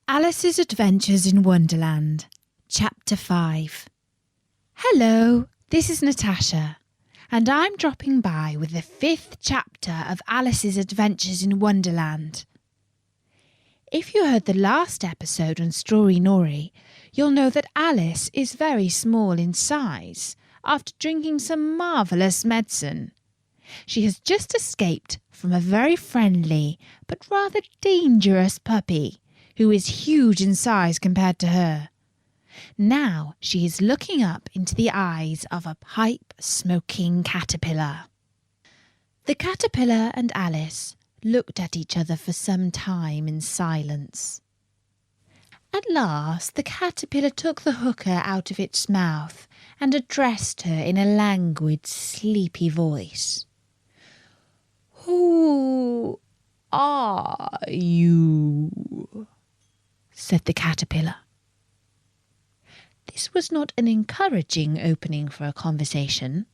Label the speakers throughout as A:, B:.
A: Alice's Adventures in Wonderland, Chapter 5. Hello, this is Natasha, and I'm dropping by with the 5th chapter of Alice's Adventures in Wonderland. If you heard the last episode on Story Nori, you'll know that Alice is very small in size after drinking some marvellous medicine. She has just escaped from a very friendly but rather dangerous puppy who is huge in size compared to her. Now she is looking up into the eyes of a pipe-smoking caterpillar. The caterpillar and Alice looked at each other for some time in silence. At last the caterpillar took the hooker out of its mouth and addressed her in a languid, sleepy voice. "Who are you?" said the caterpillar. This was not an encouraging opening for a conversation.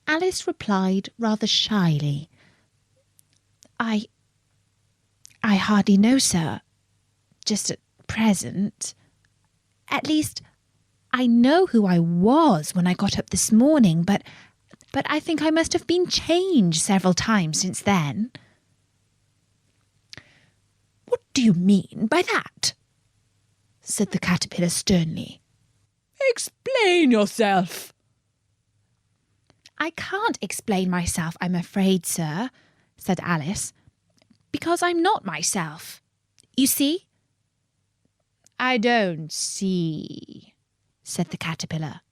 A: Alice replied rather shyly, I hardly know, sir. Just at present. At least, I know who I was when I got up this morning, but I think I must have been changed several times since then." "What do you mean by that?" said the caterpillar sternly. "Explain yourself." "I can't explain myself, I'm afraid, sir," said Alice, "because I'm not myself. You see?" "I don't see," said the caterpillar.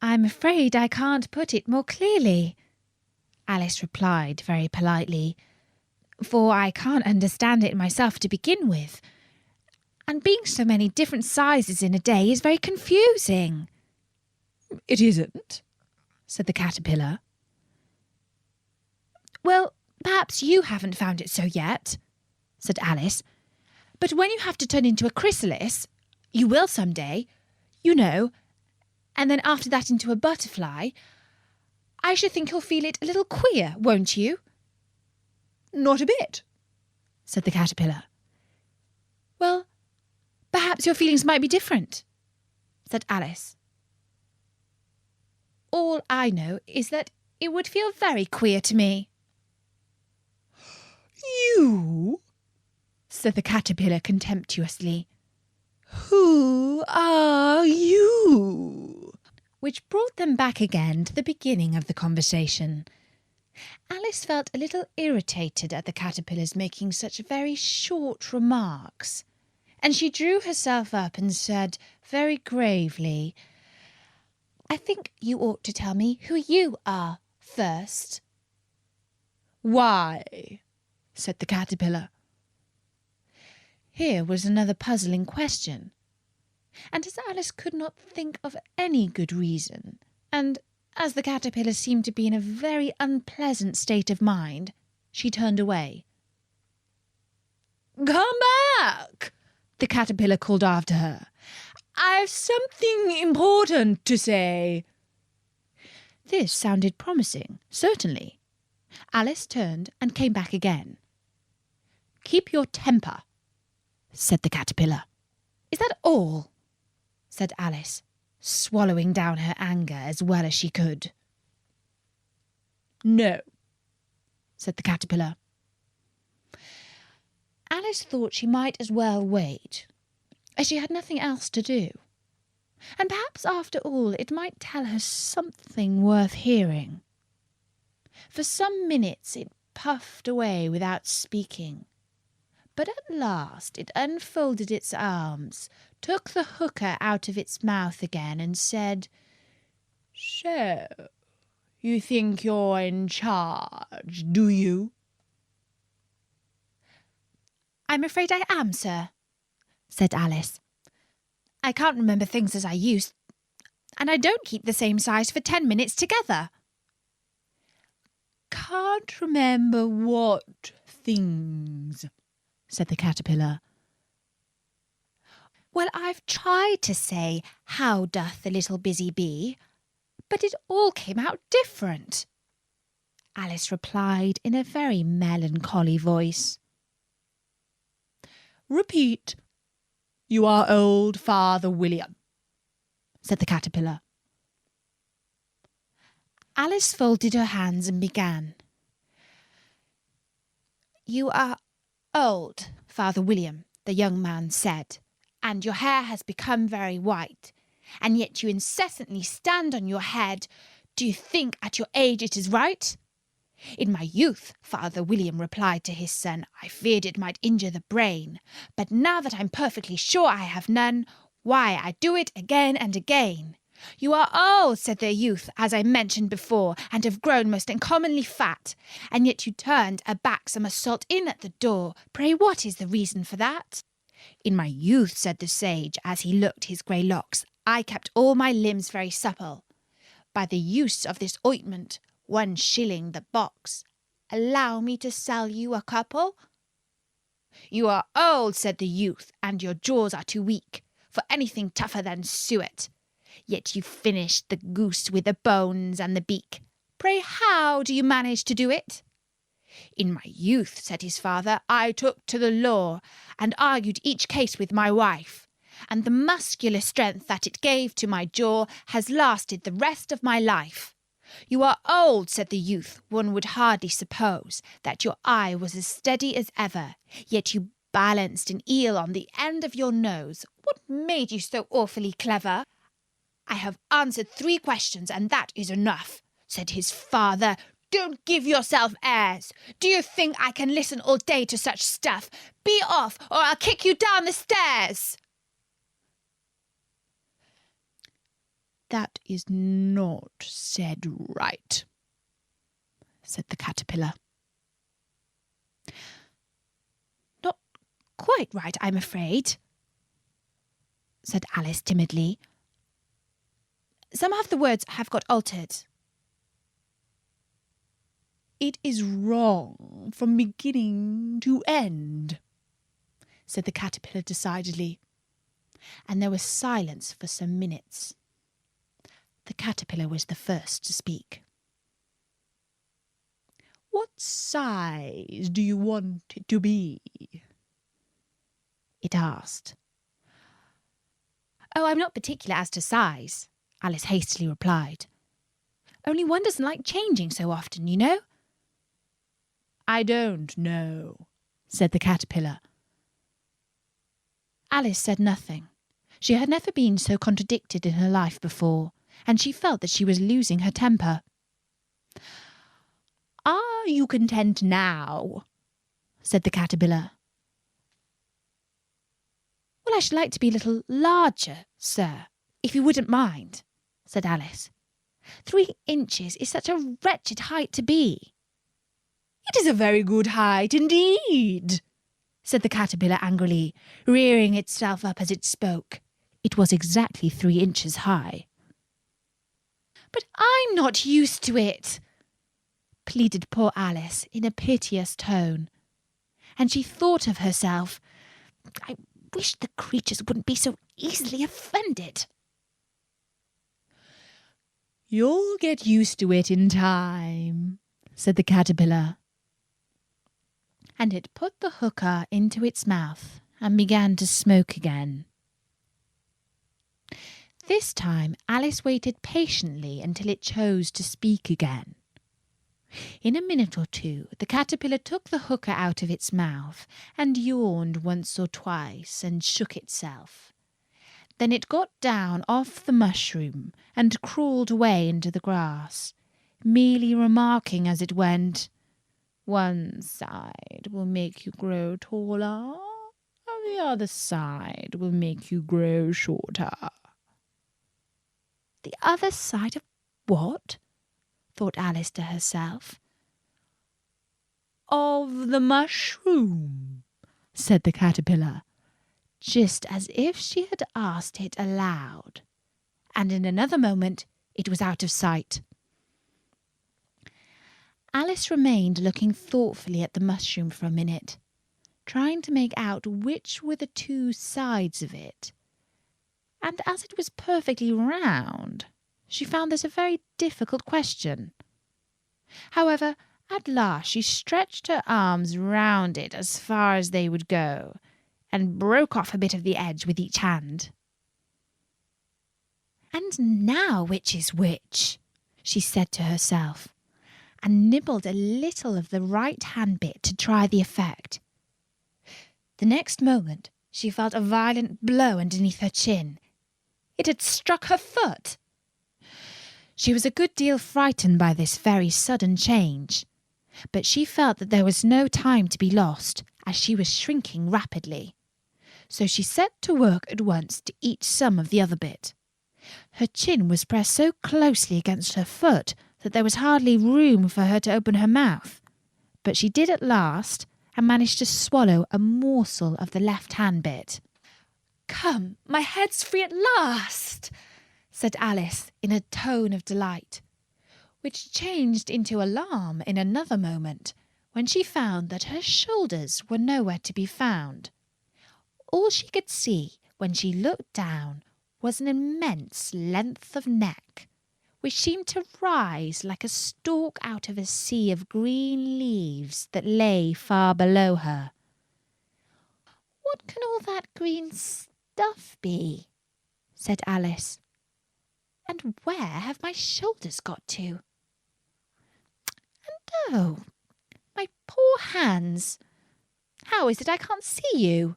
A: "I'm afraid I can't put it more clearly," Alice replied very politely, "for I can't understand it myself to begin with. And being so many different sizes in a day is very confusing." "It isn't," said the caterpillar. "Well, perhaps you haven't found it so yet," said Alice. "But when you have to turn into a chrysalis, you will some day, you know, and then after that into a butterfly, I should think you'll feel it a little queer, won't you?" "Not a bit," said the caterpillar. "Well, perhaps your feelings might be different," said Alice. "All I know is that it would feel very queer to me." "You?" said the caterpillar contemptuously. "Who are you?" Which brought them back again to the beginning of the conversation. Alice felt a little irritated at the caterpillar's making such very short remarks, and she drew herself up and said very gravely, "I think you ought to tell me who you are first." "Why?" said the caterpillar. Here was another puzzling question, and as Alice could not think of any good reason, and as the caterpillar seemed to be in a very unpleasant state of mind, she turned away. "Come back!" the caterpillar called after her. "I've something important to say." This sounded promising, certainly. Alice turned and came back again. "Keep your temper," said the caterpillar. "Is that all?" said Alice, swallowing down her anger as well as she could. "No," said the caterpillar. Alice thought she might as well wait, as she had nothing else to do. And perhaps after all it might tell her something worth hearing. For some minutes it puffed away without speaking, but at last it unfolded its arms, took the hooker out of its mouth again, and said, "So, you think you're in charge, do you?" "I'm afraid I am, sir," said Alice. "I can't remember things as I used, and I don't keep the same size for 10 minutes together." "Can't remember what things?" said the caterpillar. "Well, I've tried to say, 'How doth the little busy bee?' but it all came out different," Alice replied in a very melancholy voice. Repeat. You are old, Father William, said the caterpillar. Alice folded her hands and began. You are old, Father William, the young man said, and your hair has become very white, and yet you incessantly stand on your head. Do you think at your age it is right? In my youth, Father William replied to his son, I feared it might injure the brain, but now that I'm perfectly sure I have none, why, I do it again and again. You are old, said the youth, as I mentioned before, and have grown most uncommonly fat, and yet you turned a backsome assault in at the door. Pray, what is the reason for that? In my youth, said the sage, as he looked his grey locks, I kept all my limbs very supple. By the use of this ointment, 1 shilling the box. Allow me to sell you a couple. You are old, said the youth, and your jaws are too weak for anything tougher than suet. Yet you finished the goose with the bones and the beak. Pray, how do you manage to do it? In my youth, said his father, I took to the law and argued each case with my wife, and the muscular strength that it gave to my jaw has lasted the rest of my life. You are old, said the youth. One would hardly suppose that your eye was as steady as ever, yet you balanced an eel on the end of your nose. What made you so awfully clever? I have answered 3 questions, and that is enough, said his father. Don't give yourself airs. Do you think I can listen all day to such stuff? Be off, or I'll kick you down the stairs. That is not said right, said the caterpillar. Not quite right, I'm afraid, said Alice timidly. Some of the words have got altered. It is wrong from beginning to end, said the caterpillar decidedly, and there was silence for some minutes. The caterpillar was the first to speak. What size do you want it to be? It asked. Oh, I'm not particular as to size, Alice hastily replied. Only one doesn't like changing so often, you know. I don't know, said the caterpillar. Alice said nothing. She had never been so contradicted in her life before, and she felt that she was losing her temper. Are you content now? Said the caterpillar. Well, I should like to be a little larger, sir, if you wouldn't mind, said Alice. 3 inches is such a wretched height to be. It is a very good height indeed, said the caterpillar angrily, rearing itself up as it spoke. It was exactly 3 inches high. But I'm not used to it, pleaded poor Alice in a piteous tone, and she thought of herself, I wish the creatures wouldn't be so easily offended. You'll get used to it in time, said the caterpillar, and it put the hookah into its mouth and began to smoke again. This time Alice waited patiently until it chose to speak again. In a minute or two the caterpillar took the hookah out of its mouth and yawned once or twice and shook itself. Then it got down off the mushroom and crawled away into the grass, merely remarking as it went, One side will make you grow taller, and the other side will make you grow shorter. The other side of what? Thought Alice to herself. Of the mushroom, said the caterpillar, just as if she had asked it aloud, and in another moment it was out of sight. Alice remained looking thoughtfully at the mushroom for a minute, trying to make out which were the 2 sides of it. And as it was perfectly round, she found this a very difficult question. However, at last she stretched her arms round it as far as they would go, and broke off a bit of the edge with each hand. "And now which is which?" she said to herself, and nibbled a little of the right hand bit to try the effect. The next moment she felt a violent blow underneath her chin. It had struck her foot. She was a good deal frightened by this very sudden change, but she felt that there was no time to be lost, as she was shrinking rapidly. So she set to work at once to eat some of the other bit. Her chin was pressed so closely against her foot that there was hardly room for her to open her mouth, but she did at last, and managed to swallow a morsel of the left-hand bit. "Come, my head's free at last," said Alice in a tone of delight, which changed into alarm in another moment when she found that her shoulders were nowhere to be found. All she could see when she looked down was an immense length of neck, which seemed to rise like a stalk out of a sea of green leaves that lay far below her. "What can all that green stuff be?" said Alice. "And where have my shoulders got to? And oh, my poor hands! How is it I can't see you?"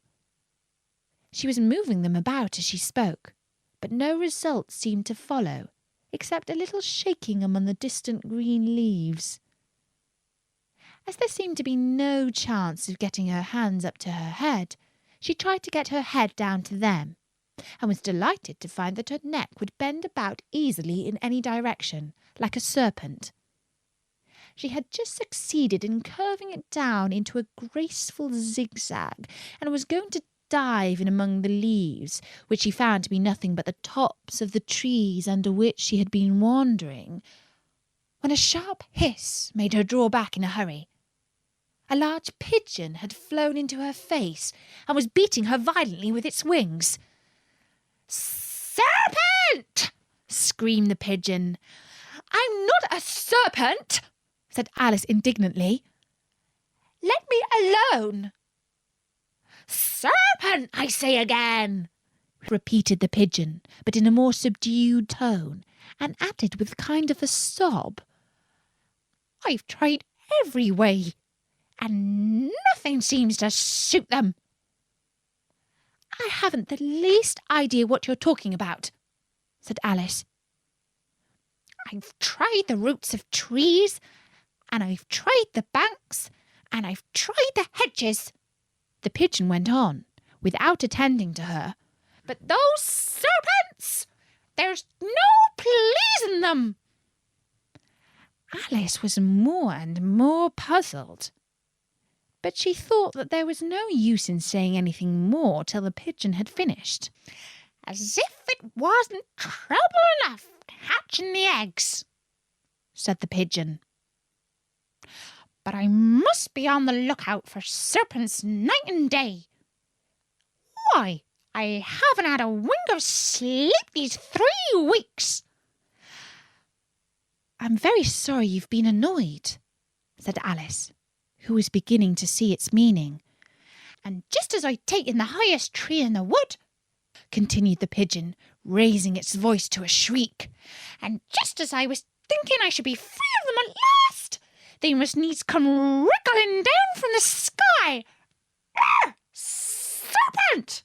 A: She was moving them about as she spoke, but no result seemed to follow, except a little shaking among the distant green leaves. As there seemed to be no chance of getting her hands up to her head, she tried to get her head down to them, and was delighted to find that her neck would bend about easily in any direction, like a serpent. She had just succeeded in curving it down into a graceful zigzag, and was going to dive in among the leaves, which she found to be nothing but the tops of the trees under which she had been wandering, when a sharp hiss made her draw back in a hurry. A large pigeon had flown into her face and was beating her violently with its wings. "Serpent!" screamed the pigeon. "I'm not a serpent," said Alice indignantly. "Let me alone." "Serpent, I say again," repeated the pigeon, but in a more subdued tone, and added with a kind of a sob, "I've tried every way, and nothing seems to suit them." "I haven't the least idea what you're talking about," said Alice. "I've tried the roots of trees, and I've tried the banks, and I've tried the hedges," the pigeon went on, without attending to her. "But those serpents, there's no pleasing them." Alice was more and more puzzled, but she thought that there was no use in saying anything more till the pigeon had finished. "As if it wasn't trouble enough hatching the eggs," said the pigeon. "But I must be on the lookout for serpents night and day. Why, I haven't had a wink of sleep these 3 weeks." "I'm very sorry you've been annoyed," said Alice, who was beginning to see its meaning. "And just as I'd taken the highest tree in the wood," continued the pigeon, raising its voice to a shriek, "and just as I was thinking I should be free of them at last, they must needs come wriggling down from the sky. Serpent!"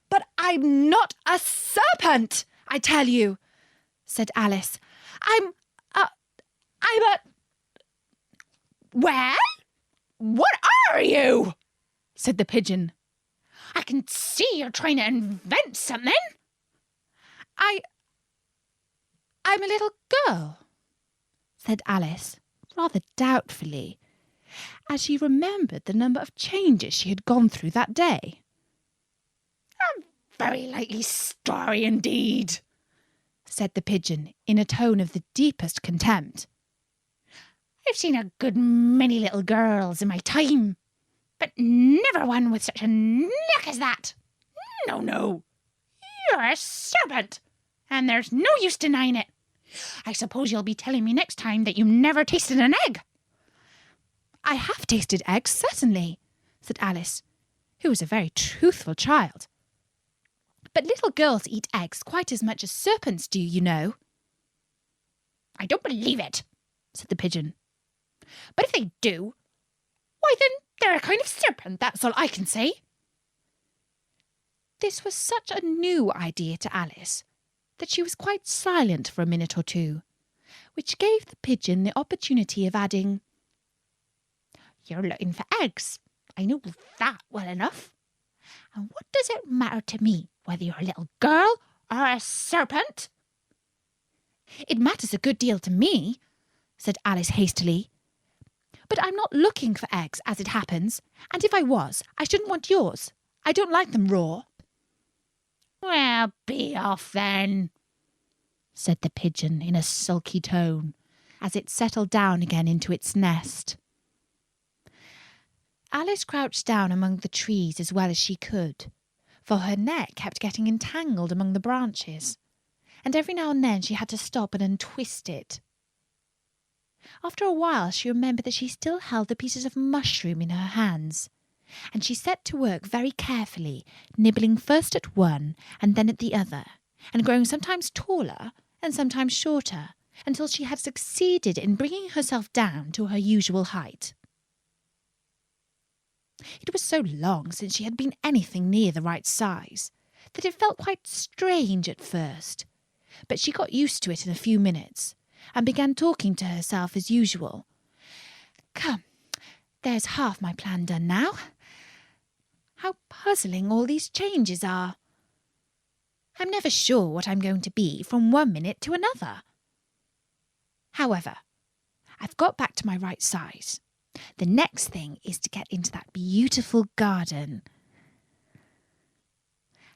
A: "But I'm not a serpent, I tell you," said Alice. I'm a... "Well, what are you?" said the pigeon. "I can see you're trying to invent something." I'm a little girl," said Alice, rather doubtfully, as she remembered the number of changes she had gone through that day. "A very likely story indeed," said the pigeon in a tone of the deepest contempt. "I've seen a good many little girls in my time, but never one with such a neck as that. No, no, you're a serpent, and there's no use denying it. I suppose you'll be telling me next time that you never tasted an egg." "I have tasted eggs, certainly," said Alice. who was a very truthful child. "But little girls eat eggs quite as much as serpents do, you know." "I don't believe it," said the pigeon. "But if they do, why then they're a kind of serpent, that's all I can say." This was such a new idea to Alice that she was quite silent for a minute or two, which gave the pigeon the opportunity of adding, "You're looking for eggs. I know that well enough. And what does it matter to me whether you're a little girl or a serpent?" "It matters a good deal to me," said Alice hastily. "But I'm not looking for eggs, as it happens, and if I was, I shouldn't want yours. I don't like them raw." "Well, be off then," said the pigeon in a sulky tone, as it settled down again into its nest. Alice crouched down among the trees as well as she could, for her neck kept getting entangled among the branches, and every now and then she had to stop and untwist it. After a while she remembered that she still held the pieces of mushroom in her hands, and she set to work very carefully, nibbling first at one and then at the other, and growing sometimes taller and sometimes shorter, until she had succeeded in bringing herself down to her usual height. It was so long since she had been anything near the right size that it felt quite strange at first, but she got used to it in a few minutes and began talking to herself as usual. "Come, there's half my plan done now. How puzzling all these changes are. I'm never sure what I'm going to be from one minute to another. However, I've got back to my right size. The next thing is to get into that beautiful garden.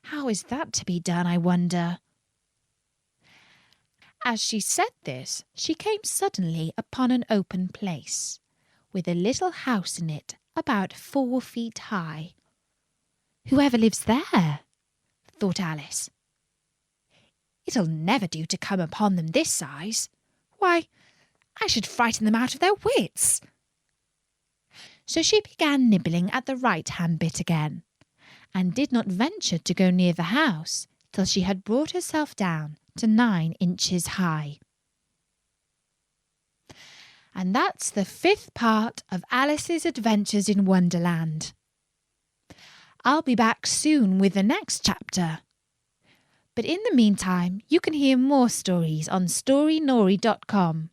A: How is that to be done, I wonder?" As she said this, she came suddenly upon an open place, with a little house in it about 4 feet high. "Whoever lives there?" thought Alice. "It'll never do to come upon them this size. Why, I should frighten them out of their wits." So she began nibbling at the right-hand bit again, and did not venture to go near the house till she had brought herself down to 9 inches high. And that's the 5th part of Alice's Adventures in Wonderland. I'll be back soon with the next chapter. But in the meantime, you can hear more stories on storynori.com,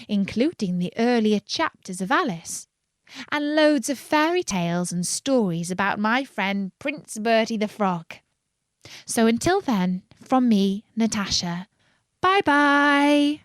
A: including the earlier chapters of Alice, and loads of fairy tales and stories about my friend Prince Bertie the Frog. So until then, from me, Natasha, bye-bye.